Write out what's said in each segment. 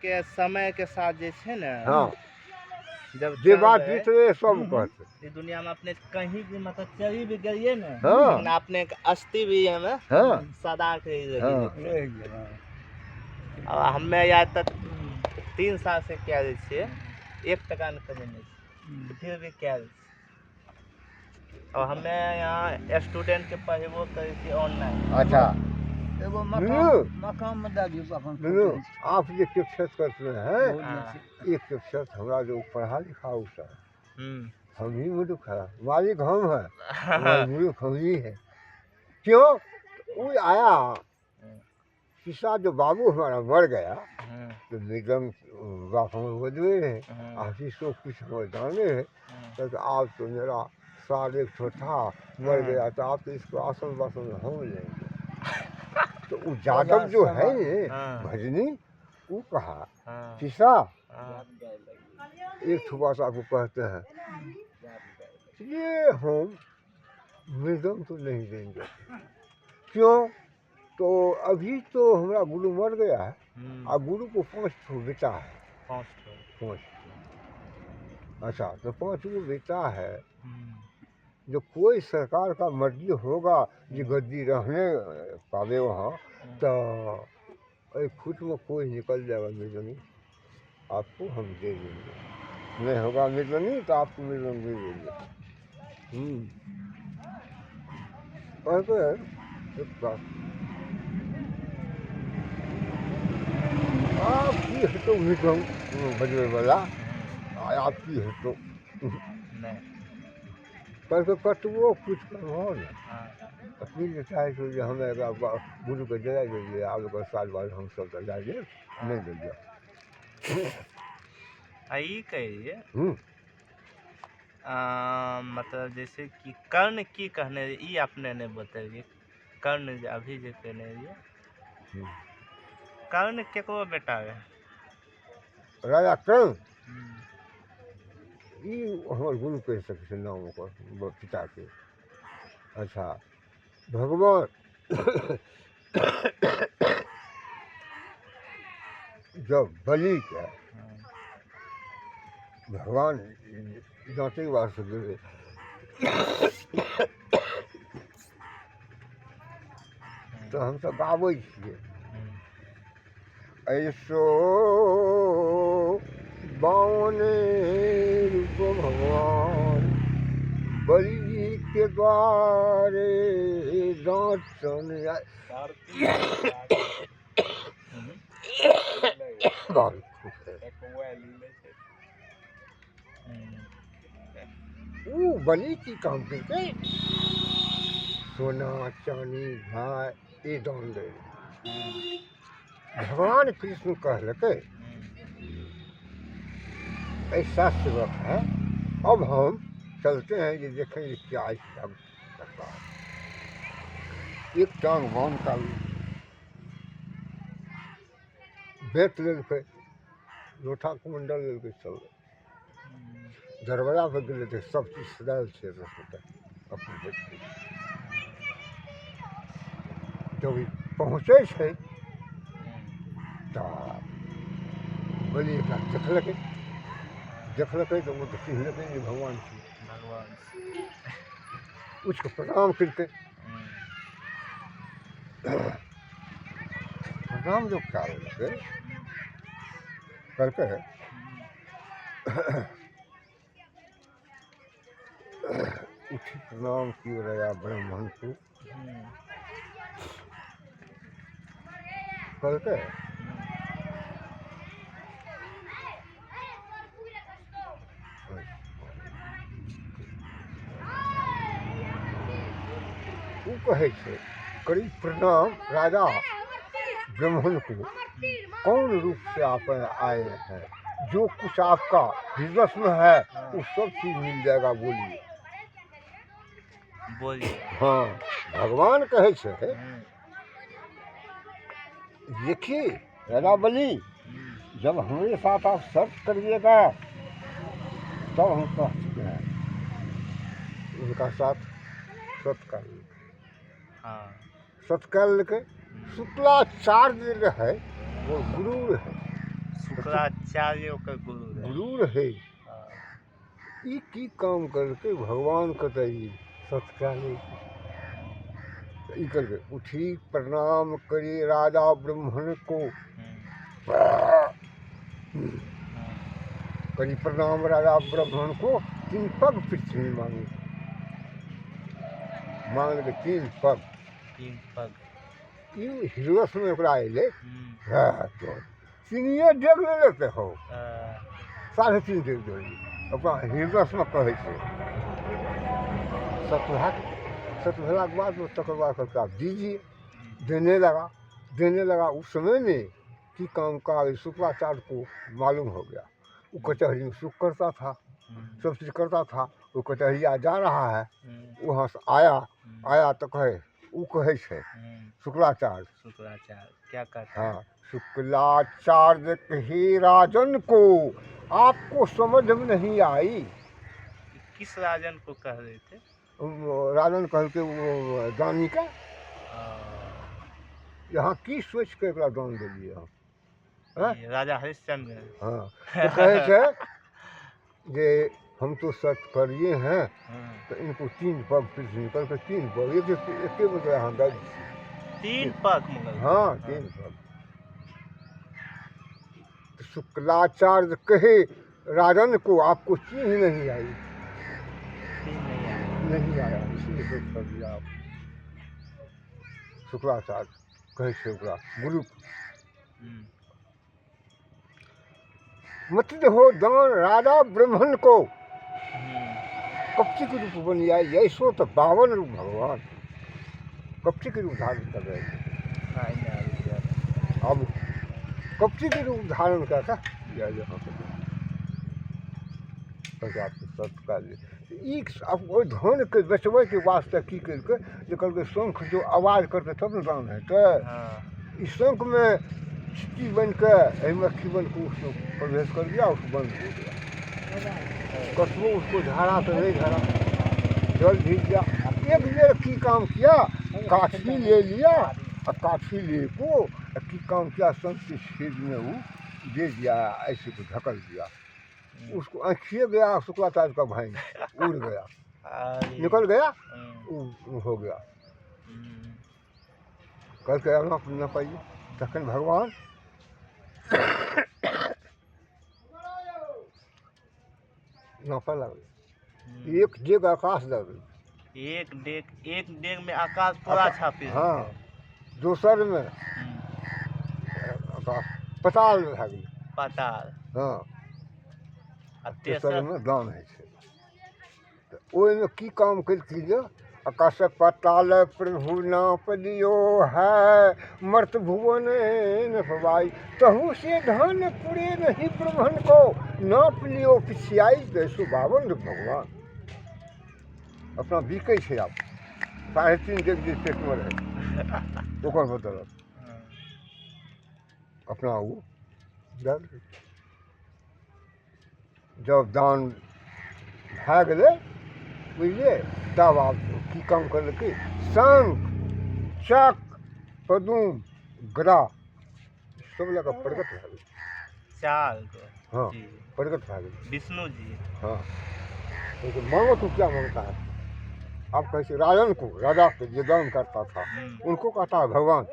के समय के साथ जे छे ना, हाँ जब जे बात चलबै, बीत रहे सब कहते। इस दुनिया में अपने कहीं भी मतलब चली भी गइए ना, हाँ। लेकिन अपने के अस्थि भी हमें हाँ सदा के ही हाँ। रही। अब हमें याद तक 3 साल से क्या दे छे, 1 टका न कमेने छे, फिर भी क्या दे छे। और हमें यहाँ स्टूडेंट के पढ़ेबो करे छे ऑनलाइन। अच्छा एगो दुनू? मकाम में दे दियो अपन सुनो, आप जो शिक्षक करते हैं, हाँ। एक शिक्षक हमारा जो पढ़ा लिखा उसका, हम्म। हम ही मुझे खड़ा मालिक हम है, हमारे मुल्क हम ही है। क्यों? वो आया किस्सा जो बाबू हमारा मर गया, तो निगम बाप हम बदले हैं, आशीष को कुछ समझदाने हैं, तो आप तो मेरा साल एक ठो था, मर गया तो आप तो इसको आसन वासन हम लेंगे। तो वो जादव जो है भजनी, वो कहा किस्सा एक ठो बात आपको कहते हैं, ये हम मृदंग तो नहीं देंगे। क्यों? तो अभी तो हमारा गुरु मर गया है, और गुरु को 5 ठो बेटा है। 5 अच्छा, तो 5 गो बेटा है। जो कोई सरकार का मर्जी होगा जो गद्दी रहने पावे वहाँ, तो फुट में कोई निकल जाएगा मृदंगी, आपको हम दे देंगे। नहीं होगा मृदंगी तो आपको मृदंग दे देंगे। एक बात आपकी है तो मृदंग बजने वाला, आपकी है तो करके कटवो कुछ करवाओ ना। अपनी लेता है तो हमें गुरु को जला दीजिए, आप लोग साल बाद हम सब जला दे नहीं दीजिए। आई कहिए मतलब जैसे कि कर्ण की कहने ये आपने ने बताइए। कर्ण अभी जो कहने रहिए, कर्ण केकरो बेटा है? राजा कर्ण ये हमारे गुरु कह सकते नाम ओकर पिता के। अच्छा भगवान जब बलि के भगवान जाते बार से गिरे, तो हम सब गाबै छियै, ऐसो बावने रूप भगवान बलि के द्वारे दांतन वो बलि की काम करके सोना चांदी भाई ये दान दे। भगवान कृष्ण कहलके ऐसा सेवक है, अब हम चलते हैं ये देखेंगे क्या इसका करता है। एक टांग बांध का बेच लेके लोटा कुमंडल लेके चल गए। दरवाजा पर गए थे, सब चीज सदाल से अपने बेच के। जब पहुँचे थे तो बलि का देखलके तो वो तो चिन्हलके ये भगवान छी। उसको प्रणाम करके प्रणाम जो करके उठी प्रणाम किए रहा ब्राह्मण को करके वो कहे थे करी प्रणाम राजा ब्राह्मण को, कौन रूप से आप आए हैं, जो कुछ आपका बिजनेस में है वो सब चीज मिल जाएगा, बोलिए। हाँ भगवान कहे थे देखिए राजा बलि, जब हमारे साथ आप शर्त करिएगा तब हम कह चुके हैं, उनका साथ सत्कार लेके शुक्लाचार्य है वो गुरु है, शुक्राचार्य ओकर गुरु रहे। गुरु रहे। हाँ, ई की काम करके भगवान कतई सत्काले ई करके उठी प्रणाम करे राजा ब्राह्मण को। करी प्रणाम राजा ब्राह्मण को, 3 पग पृथ्वी मांगे, मांग के 3 पग। 3 पग। ई हिरस में ओकरा अयले। तो सिनिये डेग ले लेते हो, 3.5 डेग जोड़ी अपना हिरस में कहे छे। सत भेला के बाद तकर बाद कहता आप दीजिए। देने लगा। उस समय में कि काम का शुक्राचार्य को मालूम हो गया। वो कचहरी में सुख करता था, सब चीज़ करता था। वो कचहरिया जा रहा है, वहाँ से आया तो कहे छे शुक्राचार्य क्या कहता हाँ, शुक्लाचार्य कहे राजन को आपको समझ में नहीं आई। किस राजन को कह रहे थे? राजन कह के वो दानी का यहाँ की सोच के एकरा दान दिलिए हम। ये राजा हरिश्चंद्र। हाँ, तो कहे थे जे हम तो सत्कर्य हैं, तो इनको 3 पग पृथ्वी करके 3 पग एक मतलब यहाँ दे 3 पग मंगल। हाँ, 3 पग। तो शुक्लाचार्य कहे राजन को आपको चिन्ह नहीं आई। नहीं आया, इसलिए सोच कर दिया आप। शुक्राचार्य कहे छे ओकरा गुरु मत हो दान राजा ब्राह्मण को। कपटी के रूप बन जाए, ऐसो तो 52 रूप भगवान कपटी के रूप धारण कर रहे थे। अब कपटी के रूप धारण करता या यहाँ पर आपको सत्कार अब वो धन के बचबे के वास्ते की करके जे कहलकै शंख जो आवाज करते तब न दान हेतै। इस शंख में चिट्टी बन के मक्खी बन के उसको प्रवेश कर दिया, उसको बंद हो गया। कसबो उसको झाड़ा तो नहीं झाड़ा, जल भीग गया। एक बेर की काम किया, काठी ले लिया और काठी ले को की काम किया, शंख के छेद में वो दे दिया, ऐसे को ढकल दिया। उसको आँखिए गया, शुक्लाचार्य का भाई उड़ गया, निकल गया, वो हो गया। कल के न पाइए तखन भगवान नापा लगे, 1 डेग आकाश लगे। एक डेग में आकाश पूरा छापे। हाँ, दोसर में आकाश पताल में भाग गई। पताल। हाँ, तेसर में दान है। तो ओहिमे की काम कल आकाश पताल प्रभु नाप लियो है, मर्त भुवन न भवाई, तहु से धन पुरे नहीं ब्राह्मण को, नाप लियो पिछियाई 52 भगवान अपना बिकै छे। आप 3.5 डेग जे पेट में रहे ओकर बदौलत अपना वो दर जब दान भए गेलै बुझलिए, तब आप की काम करलकै, शंख चक पदुम गदा सब लगा प्रगट भए गेलै। 4 हाँ, जी प्रगट भए गेलै विष्णु जी। हाँ, तो मांगो तो क्या मांगता है? आप कैसे राजन को, राजा को जो दान करता था उनको कहता है भगवान,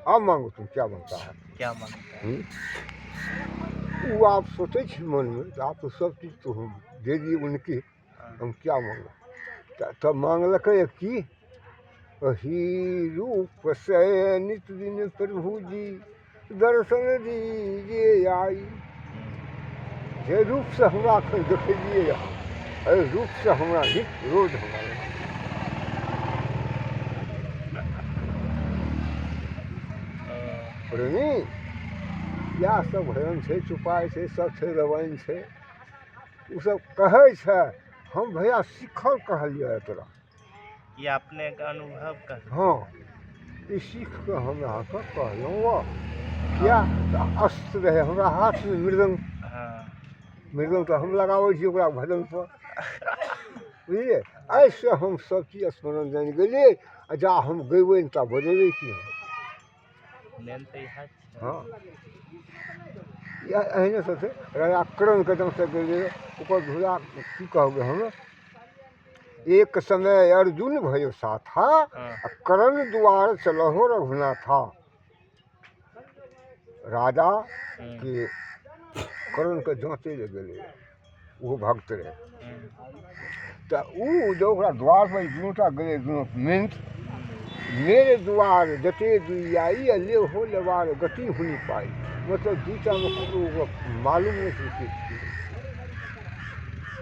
आप मांगो तुम क्या मांगता है? क्या मांगता है? वो आप सोचे छे मन में तो आप तो सब चीज़ तो हम दे दिए उनके, हम क्या मांगा? तब मांगलक की अही रूप से नित दिन प्रभु जी दर्शन दीजिए आई। जे रूप से हमरा देखिए, रूप से हमरा नित रोज हमारा या सब हरण छे, चुपाय छे, सब छे, रवाइन छे, उ सब कहे छे। हम भैया सीखल कहलिए तोरा, ये अपने का अनुभव कर। हाँ, ये सीख के हम यहाँ पर कहलूँ। क्या अस्त्र रहे हमरा हाथ में मृदंग। मृदंग तो हम लगाबै छी ओकरा भजन पर, बुझलिए। ऐसे हम सब चीज स्मरण जान गेलिए, जा हम गएबै ता बजेबै की हम। मेन तो यह। हाँ, एहने से राजा करण कदम से गेले ऊपर धुरा की कहबे हम। एक समय अर्जुन भयो साथा करण द्वार चलहो रघुनाथा। राजा के करण के जाँचे ले गेले, वो भक्त रहे। तो ऊ जो ओकरा द्वार पर दुनूटा गेले, दुनू मिंट मेरे द्वार जते दुआई ले हो लेवार गति हुनी पाई। मतलब दूसरा में ककरो मालूम नहीं थी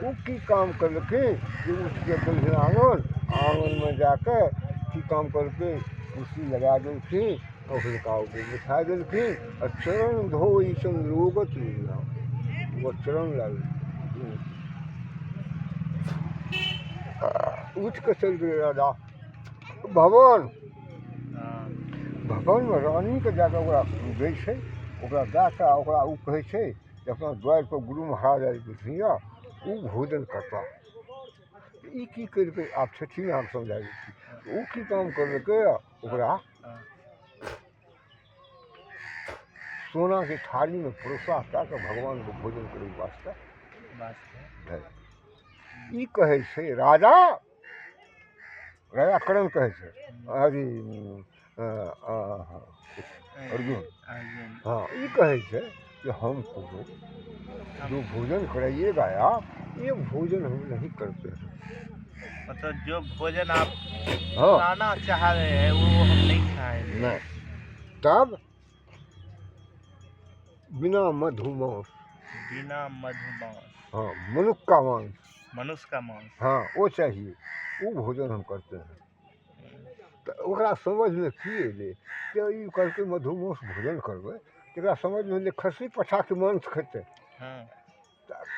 वो की काम करके कि उठ के गेलखिन आंगन, आंगन में जाकर की काम करके कुर्सी लगा देलखिन और हुनका ऊपर बिठा देलखिन और चरण धोई सन लोगत लीला, वो चरण लागे उठ के चल गए राजा भवन। भवन में रानी के जाकर ओकरा दै छै, ओकरा जाकर ओकरा ऊ कहै छै जे अपना द्वार पर गुरु महाराज आबि गेलखिन यऽ, ऊ भोजन करता। ई की करके आप छथिन, आप समझाबै छी ऊ की काम करलकै, ओकरा सोना के थाली में परोसा कर भगवान को भोजन करे वास्ते ई कहै छै राजा। राजा करण कहै छै अरे अर्जुन, हाँ ये कहे छै कि हमको जो भोजन कराइएगा आप, ये भोजन हम नहीं करते हैं। मतलब जो भोजन आप खाना चाह रहे हैं वो हम नहीं खाएंगे। नहीं। तब बिना मधुमांस, बिना मधुमांस, हाँ मनुष्य का मांस, मनुष्य का मांस, हाँ वो चाहिए, वो भोजन हम करते हैं। तो ओकरा समझ में किए ले कि ई करके मधुमांस भोजन करबै, तकरा समझ में ले खस्सी पठा के मांस खेतै।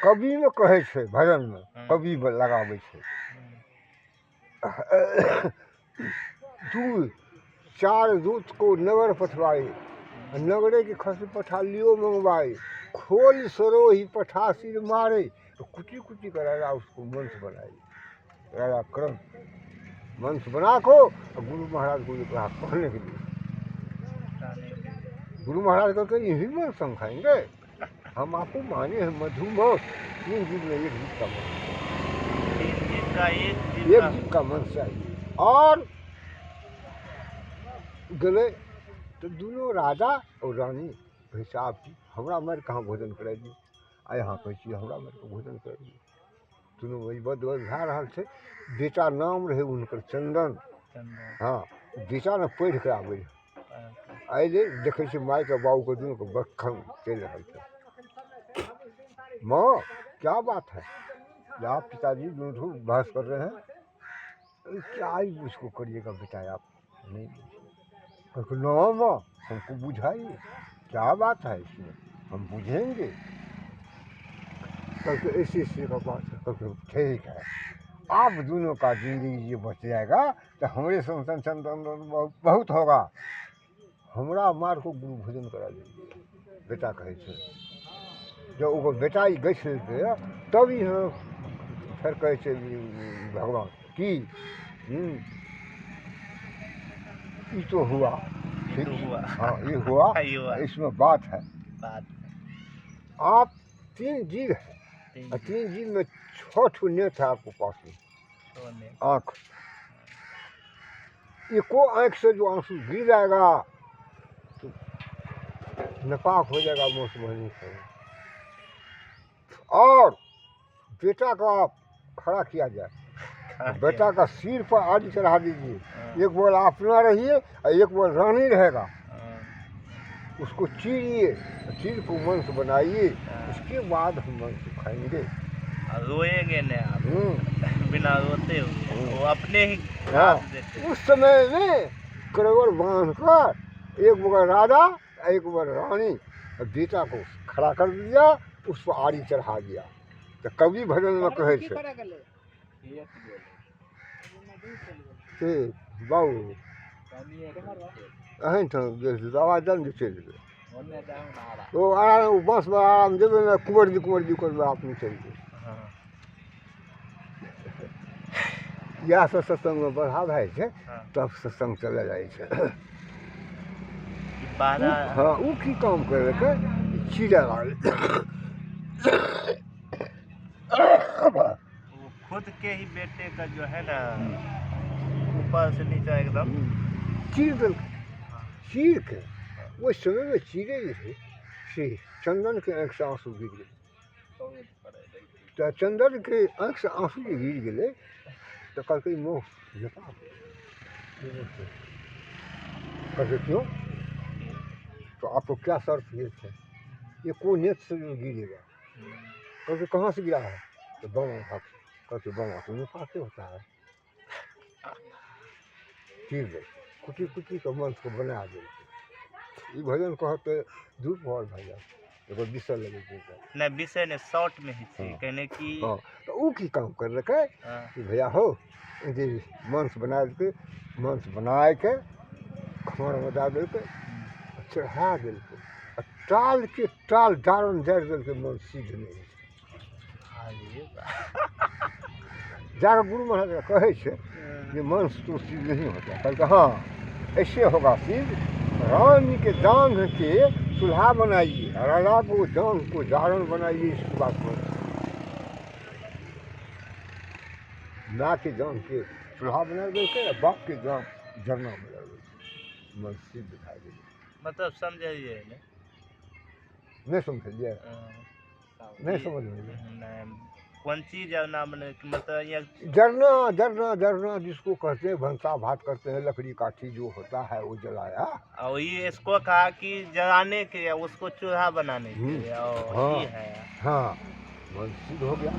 कवि में कहे छै, भजन में कवि लगाबै छै दू चार दूत को नगर पठवाए, नगरे की खस्सी पठा लियो मंगवाए, खोल सरो ही पठा सिर मारे। तो कुटी कुटी कर राजा उसको मंस बनाए। राजा करण मंस बना को गुरु महाराज को कहा कहने के लिए। गुरु महाराज कहते हैं यही मंस हम खाएंगे, हम आपको माने हैं मधुमांस, 3 दिन में 1 जीव का मंस, एक जीव का मंस चाहिए। और गले तो दोनों राजा और रानी हिसाब की हमरा मर कहाँ भोजन करे दी, आ यहाँ कहै छी हमरा मर के भोजन करे दी। दोनों वही बद भए रहल छै। बेटा नाम रहे उनकर चंदन, हाँ बेटा ने पढ़ के आबे रहे, अले देखे छी माय के बाबू के दोनों के बखन चल रहा है। माँ क्या बात है, आप पिताजी दोनों बहस कर रहे हैं, क्या ही उसको करिएगा बेटा आप नहीं। नो माँ हमको बुझाइए क्या बात है इसमें, हम बुझेंगे। कल ऐसी ऐसी का बात है, कल ठीक है आप दोनों का जिंदगी ये बच जाएगा तो हमारे संतान संतान बहुत होगा, हमरा मार को गुरु भोजन करा दीजिए। बेटा कहे छे जब वो बेटा ही गई तभी फिर कहे छे भगवान की ये तो हुआ, ठीक हुआ, हाँ ये हुआ, इसमें बात है। आप 3 जीव है, 3 जीव में 6 ठो नेत्र है आपको पास में, आँख, एको आँख से जो आंसू गिर जाएगा तो नापाक हो जाएगा मोसमनी से। और बेटा का खड़ा किया जाए, बेटा का सिर पर आदि चढ़ा दीजिए, एक बोल अपना रहिए और एक बोल रानी रहेगा, उसको चीरिए, चीर को मांस बनाइए, उसके बाद हम मांस खाएंगे। रोएंगे नहीं आप, बिना रोते हुए वो अपने ही। हाँ उस समय में करवड़ बांध कर एक बगल राजा एक बगल रानी, बेटा को खड़ा कर दिया, उस पर आड़ी चढ़ा दिया। तो कवि भजन में कहे छे बाबू अहन आवाज दल चल गए तो आराम बस में आराम देवे ना, कुंवर जी कर आप नहीं चल गए। या सत्संग में बढ़ा भाई छे तब सत्संग चले जाए छे। हाँ वो की काम करे के चीड़ा लागल वो खुद के ही बेटे का जो है ना ऊपर से नीचे एकदम चीर दिल चीर के वो समय में चीरे जो थे से चंदन के आँख से आंसू गिर गए तो चंदन के आँख से आंसू जो गिर गए तो कल कई मोह जता कहते क्यों तो आपको क्या शर्त ये थे ये कोई नेत से जो गिरेगा कहते कहाँ से गिरा है तो बम हाथ कहते बम हाथ में पाते होता है चीर दे कुटी कुटी का मंत्र को बना दे ये भजन कहते धूप और भजन एगो विषय लगे नहीं विषय ने शॉर्ट में ही थी हाँ। कहने की हाँ तो वो की काम कर रखे हाँ। कि भैया हो ये मंत्र बना के मंत्र बना के खमर में डाल दे के चढ़ा दिल के टाल के टाल डारन जड़ दिल के मन सीध नहीं जाकर गुरु महाराज कहे छे ये मंत्र तो सिद्ध नहीं होता कल हाँ ऐसे होगा सिद्ध रानी के दांग के चूल्हा बनाइए राजा को दांग को जारन बनाइए इसकी बात में ना के दांग के चूल्हा बना देते बाप के दांग जरना बना देते मन सिद्ध दिखाई दे मतलब समझिए नहीं समझिए नहीं समझ में नहीं कौन चीज है ना मैंने मतलब ये जरना जरना जरना जिसको कहते हैं भंसा भात करते हैं लकड़ी काठी जो होता है वो जलाया और ये इसको कहा कि जलाने के उसको चूल्हा बनाने के लिए और हाँ। ये है हाँ मन सिद्ध हो गया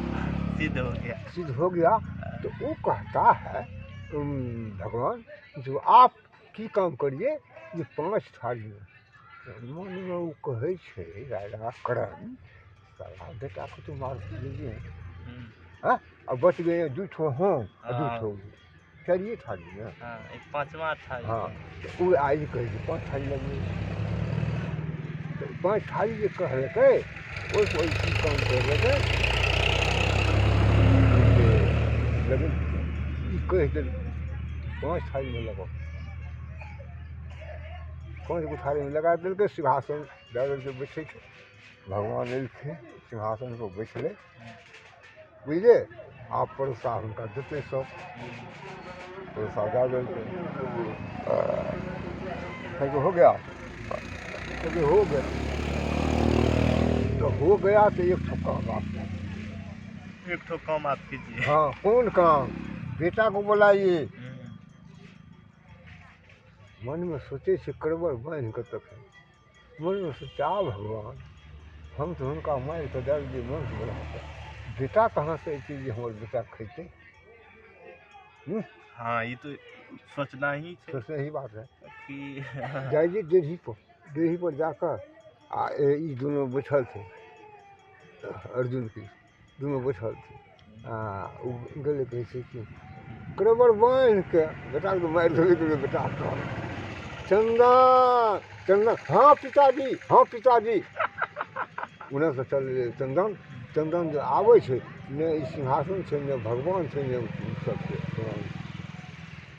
सिद्ध हो गया सिद्ध हो गया तो वो कहता है भगवान जो आप की काम करिए ये 5 थाली में मन में वो कहे छे राजा करण साला बेटा को तो मार दीजिए हाँ अब बच गए 2 ठो हाँ 2 ठो चलिए थाली में हाँ एक 5वां था हाँ तो वो आज कहे 5 थाली लगे तो 5 थाली जो कह रहे वो कोई की काम कर रहे लेकिन कह दे 5 थाली में लगाओ 5 गो थाली में लगा दिल के सिंहासन डाल के बैठे भगवान एलखे सिंहासन को बैठले बुझलिए आप प्रसाद उनका देते सब प्रसाद डाल देते हो गया हो गया तो हो गया तो एक ठो काम आप एक ठो काम आप कीजिए हाँ कौन काम बेटा को बुलाइए मन में सोचे से करबर बांध कर तक मन में सोचा भगवान हम तो उनका मार कर डाल दिए मन से बना बेटा कहाँ से चीज हमारे बेटा खेते हाँ ये तो सोचना ही तो सही बात है कि जाइए डेढ़ी पर जाकर ये दोनों बैठल थे अर्जुन की दोनों बैठल थे गले कैसे कि करबर बांध के बेटा को मार दे बेटा चंदन चंदन हाँ पिताजी उन्हें से चल चंदन चंदन जो आवे छे ने सिंहासन छे ने भगवान छे ने सब छे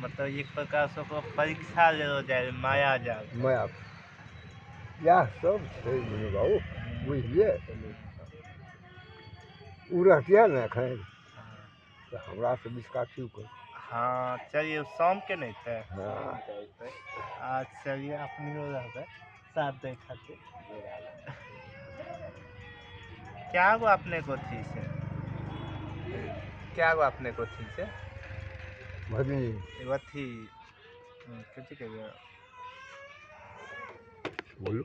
मतलब एक प्रकार से को परीक्षा ले जाए माया जाल माया यह सब छे बाबू बुझलिए उ रहतिया ना खैर तो हमरा से बिस्काठी कर हाँ चलिए शाम के नहीं थे हाँ आज चलिए अपनी हो जाता साथ दे खाते क्या गो अपने को थी से क्या गो अपने को थी से भजनी एगो थी किसी के बोलो